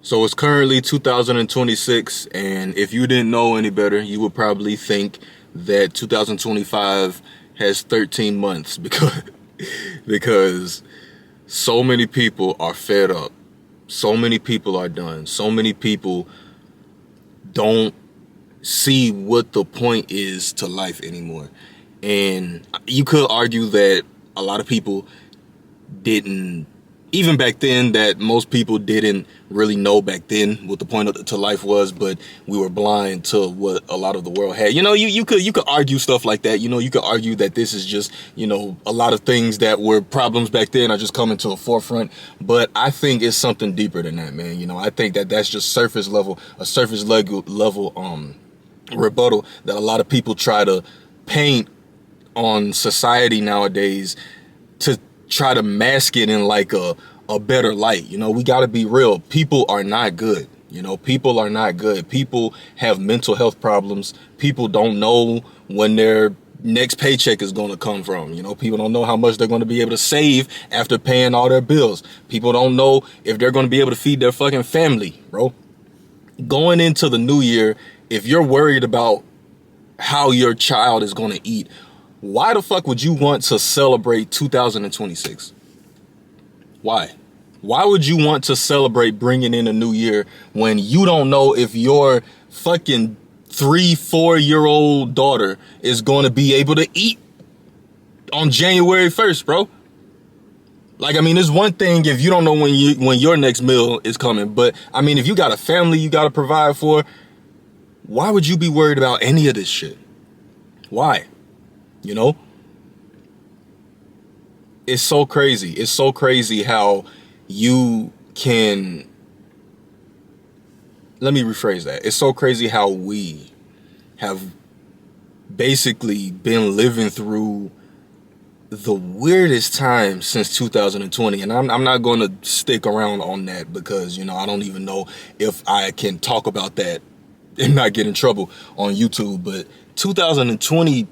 So it's currently 2026, and if you didn't know any better, you would probably think that 2025 has 13 months because so many people are fed up. So many people are done. So many people don't see what the point is to life anymore. And you could argue that a lot of people didn't, even back then, that most people didn't really know back then what the point to life was, but we were blind to what a lot of the world had. You could argue stuff like that. You could argue that this is just, a lot of things that were problems back then are just coming to the forefront. But I think it's something deeper than that, man. I think that that's just a surface level rebuttal that a lot of people try to paint on society nowadays to try to mask it in like a better light. We got to be real. People are not good. People are not good. People have mental health problems. People don't know when their next paycheck is going to come from. People don't know how much they're going to be able to save after paying all their bills. People don't know if they're going to be able to feed their fucking family, bro. Going into the new year, if you're worried about how your child is going to eat, why the fuck would you want to celebrate 2026? Why? Why would you want to celebrate bringing in a new year when you don't know if your fucking 3-4-year-old daughter is going to be able to eat on January 1st, bro? Like, I mean, it's one thing if you don't know when your next meal is coming, but I mean, if you got a family you got to provide for, why would you be worried about any of this shit? Why? It's so crazy. It's so crazy how you can, let me rephrase that. It's so crazy how we have basically been living through the weirdest time since 2020. And I'm not going to stick around on that because, I don't even know if I can talk about that and not get in trouble on YouTube. But 2020,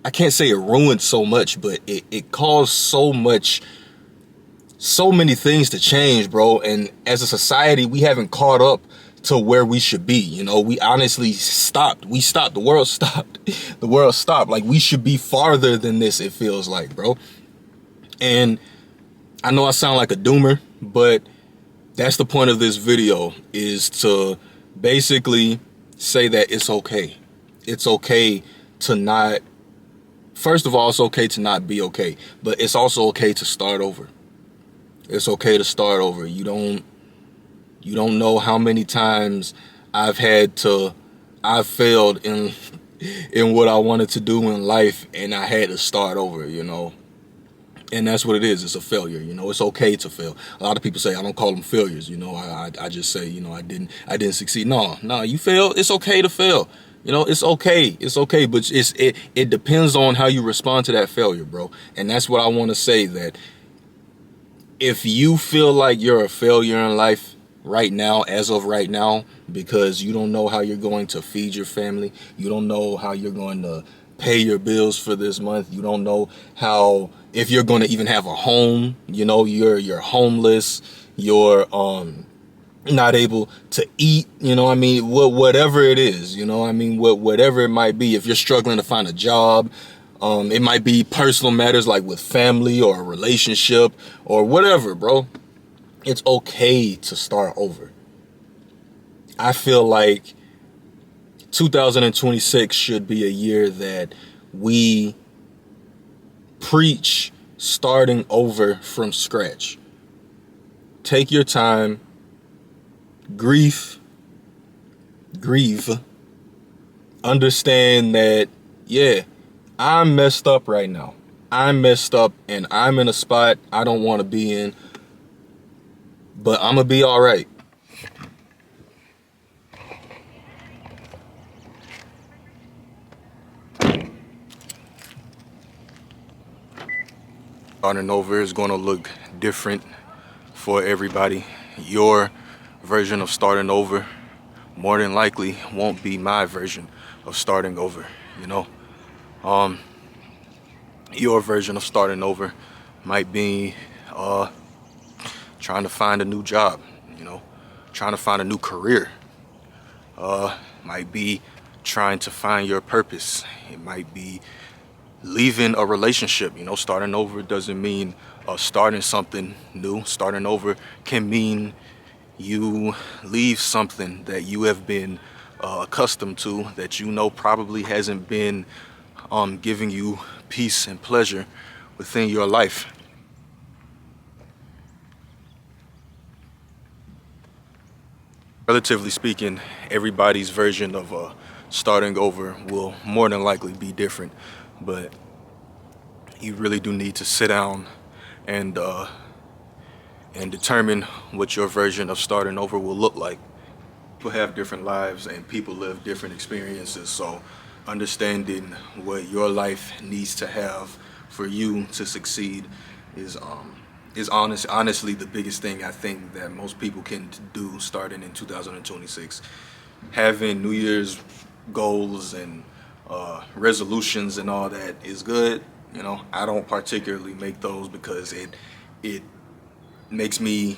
I can't say it ruined so much, but it caused so many things to change, bro. And as a society, we haven't caught up to where we should be. We honestly stopped. We stopped. The world stopped. The world stopped. Like, we should be farther than this, it feels like, bro. And I know I sound like a doomer, but that's the point of this video, is to basically say that it's okay. It's okay to not, first of all, it's okay to not be okay, but it's also okay to start over. It's okay to start over. You don't know how many times I've failed in what I wanted to do in life, and I had to start over, And that's what it is. It's a failure. It's okay to fail. A lot of people say I don't call them failures. I just say, I didn't succeed. No, you failed. It's okay to fail. It's okay. It's okay. But it depends on how you respond to that failure, bro. And that's what I want to say, that if you feel like you're a failure in life right now, as of right now, because you don't know how you're going to feed your family, you don't know how you're going to pay your bills for this month, you don't know if you're going to even have a home, you're homeless, you're not able to eat, whatever it is, whatever it might be. If you're struggling to find a job, it might be personal matters like with family or a relationship or whatever, bro. It's okay to start over. I feel like 2026 should be a year that we preach starting over from scratch. Take your time, grieve, understand that, yeah, I'm messed up right now. I'm messed up and I'm in a spot I don't want to be in, but I'm going to be all right. Starting over is going to look different for everybody. Your version of starting over more than likely won't be my version of starting over, Your version of starting over might be trying to find a new job, trying to find a new career. Might be trying to find your purpose. It might be leaving a relationship. Starting over doesn't mean starting something new. Starting over can mean you leave something that you have been accustomed to, that probably hasn't been giving you peace and pleasure within your life. Relatively speaking, everybody's version of starting over will more than likely be different, but you really do need to sit down and determine what your version of starting over will look like. People have different lives and people live different experiences, so understanding what your life needs to have for you to succeed is honestly the biggest thing I think that most people can do starting in 2026. Having New Year's goals and resolutions and all that is good. I don't particularly make those because it makes me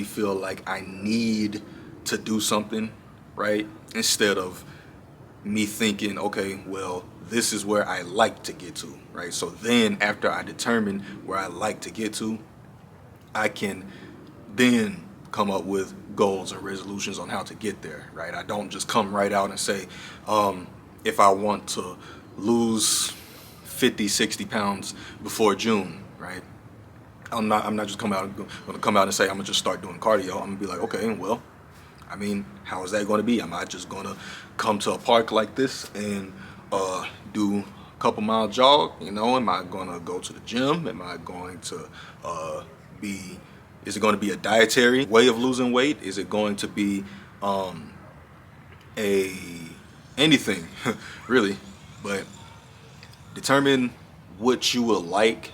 feel like I need to do something, right? Instead of me thinking, okay, well, this is where I like to get to, right? So then after I determine where I like to get to, I can then come up with goals and resolutions on how to get there, right? I don't just come right out and say, if I want to lose 50, 60 pounds before June, right? I'm not just gonna come out and say I'm gonna just start doing cardio. I'm gonna be like, okay, well, how is that going to be? Am I just going to come to a park like this and do a couple mile jog? Am I going to go to the gym? Am I going to is it going to be a dietary way of losing weight? Is it going to be anything really? But determine what you would like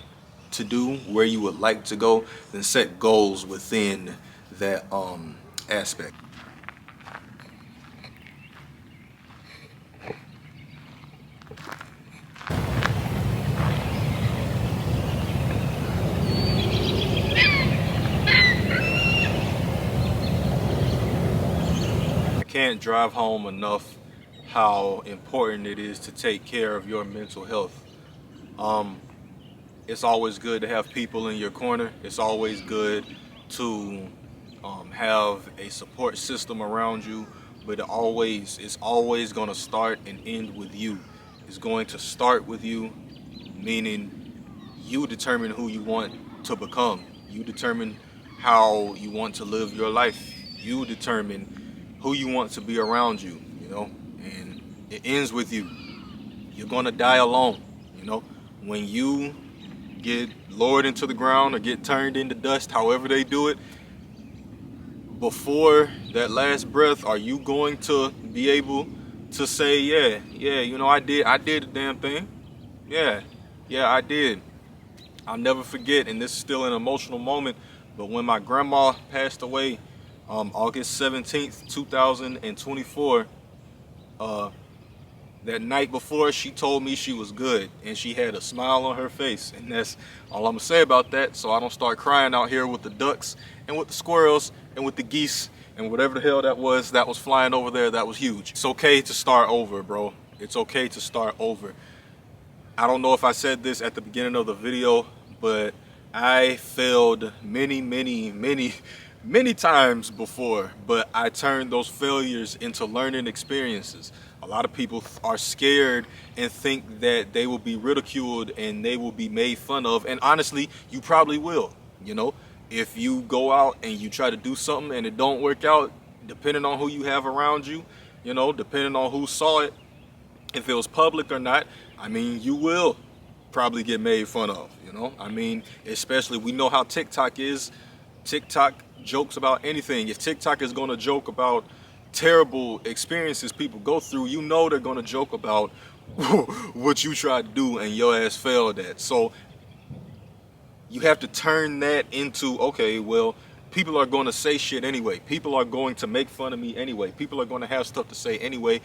to do, where you would like to go, then set goals within that aspect. Can't drive home enough how important it is to take care of your mental health. It's always good to have people in your corner. It's always good to have a support system around you, but it's always going to start and end with you. It's going to start with you, meaning you determine who you want to become. You determine how you want to live your life. You determine who you want to be around you, and it ends with you. You're gonna die alone, when you get lowered into the ground or get turned into dust, however they do it, before that last breath, are you going to be able to say, yeah, I did the damn thing. Yeah, I did. I'll never forget, and this is still an emotional moment, but when my grandma passed away, August 17th, 2024, that night before, she told me she was good, and she had a smile on her face, and that's all I'm gonna say about that, so I don't start crying out here with the ducks, and with the squirrels, and with the geese, and whatever the hell that was flying over there. That was huge. It's okay to start over, bro. It's okay to start over. I don't know if I said this at the beginning of the video, but I failed many times before, but I turned those failures into learning experiences. A lot of people are scared and think that they will be ridiculed and they will be made fun of, and honestly, you probably will. If you go out and you try to do something and it don't work out, depending on who you have around you, depending on who saw it, if it was public or not, you will probably get made fun of, especially, we know how TikTok is. TikTok jokes about anything. If TikTok is going to joke about terrible experiences people go through, they're going to joke about what you tried to do and your ass failed at. So you have to turn that into, okay, well, people are going to say shit anyway. People are going to make fun of me anyway. People are going to have stuff to say anyway.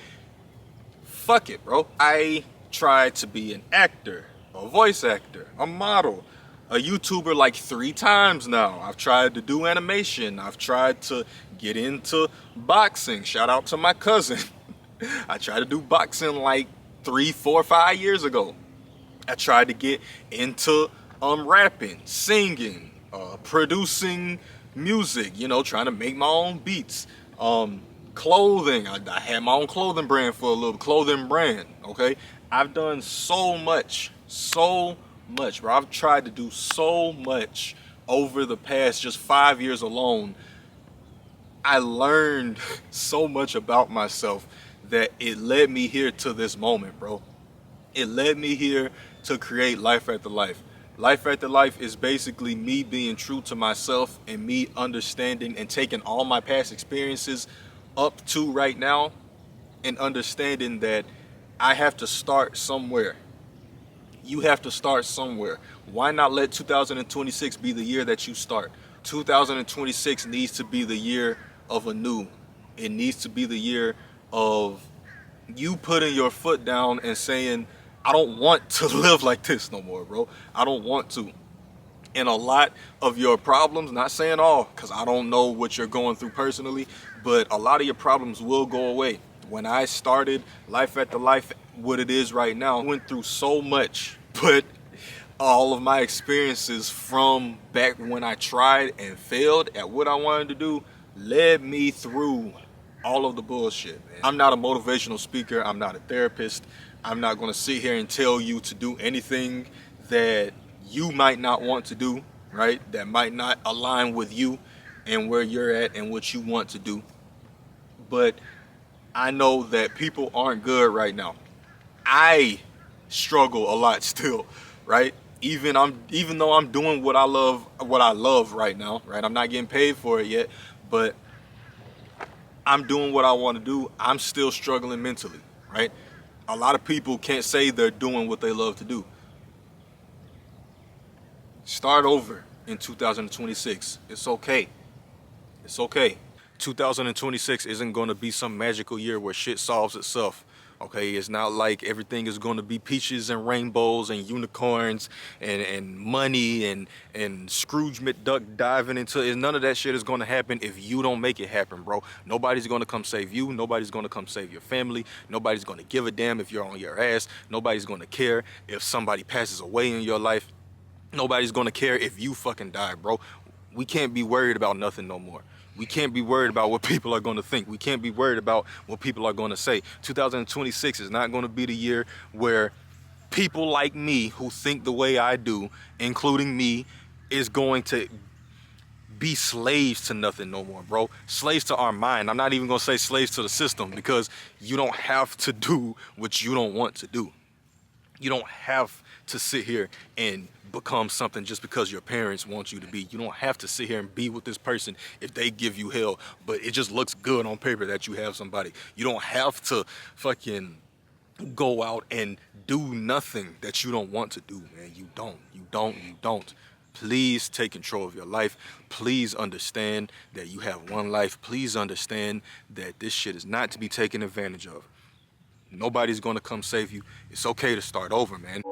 Fuck it, bro. I tried to be an actor, a voice actor, a model, a YouTuber like 3 times now. I've tried to do animation. I've tried to get into boxing. Shout out to my cousin. I tried to do boxing like 3, 4, 5 years ago. I tried to get into rapping, singing, producing music, you know, trying to make my own beats. Clothing, I had my own clothing brand for a little clothing brand, okay? I've done so much, bro. I've tried to do so much over the past just 5 years alone. I learned so much about myself that it led me here to this moment, bro. It led me here to create Life After Life. Life After Life is basically me being true to myself and me understanding and taking all my past experiences up to right now and understanding that I have to start somewhere. You have to start somewhere. Why not let 2026 be the year that you start? 2026 needs to be the year of anew. It needs to be the year of you putting your foot down and saying, I don't want to live like this no more, bro. I don't want to. And a lot of your problems, not saying all, because I don't know what you're going through personally, but a lot of your problems will go away. When I started Life After Life, what it is right now, I went through so much, but all of my experiences from back when I tried and failed at what I wanted to do led me through all of the bullshit, man. I'm not a motivational speaker. I'm not a therapist. I'm not going to sit here and tell you to do anything that you might not want to do, right? That might not align with you and where you're at and what you want to do. But I know that people aren't good right now. I struggle a lot still, right? Even though I'm doing what I love right now, right? I'm not getting paid for it yet, but I'm doing what I want to do. I'm still struggling mentally, right? A lot of people can't say they're doing what they love to do. Start over in 2026. It's okay. It's okay. 2026 isn't going to be some magical year where shit solves itself. Okay, it's not like everything is going to be peaches and rainbows and unicorns and money and Scrooge McDuck diving into it. None of that shit is going to happen if you don't make it happen, bro. Nobody's going to come save you. Nobody's going to come save your family. Nobody's going to give a damn if you're on your ass. Nobody's going to care if somebody passes away in your life. Nobody's going to care if you fucking die, bro. We can't be worried about nothing no more. We can't be worried about what people are going to think. We can't be worried about what people are going to say. 2026 is not going to be the year where people like me who think the way I do, including me, is going to be slaves to nothing no more, bro. Slaves to our mind. I'm not even going to say slaves to the system, because you don't have to do what you don't want to do. You don't have to sit here and become something just because your parents want you to be. You don't have to sit here and be with this person if they give you hell, but it just looks good on paper that you have somebody. You don't have to fucking go out and do nothing that you don't want to do, man. You don't. Please take control of your life. Please understand that you have one life. Please understand that this shit is not to be taken advantage of. Nobody's gonna come save you. It's okay to start over, man.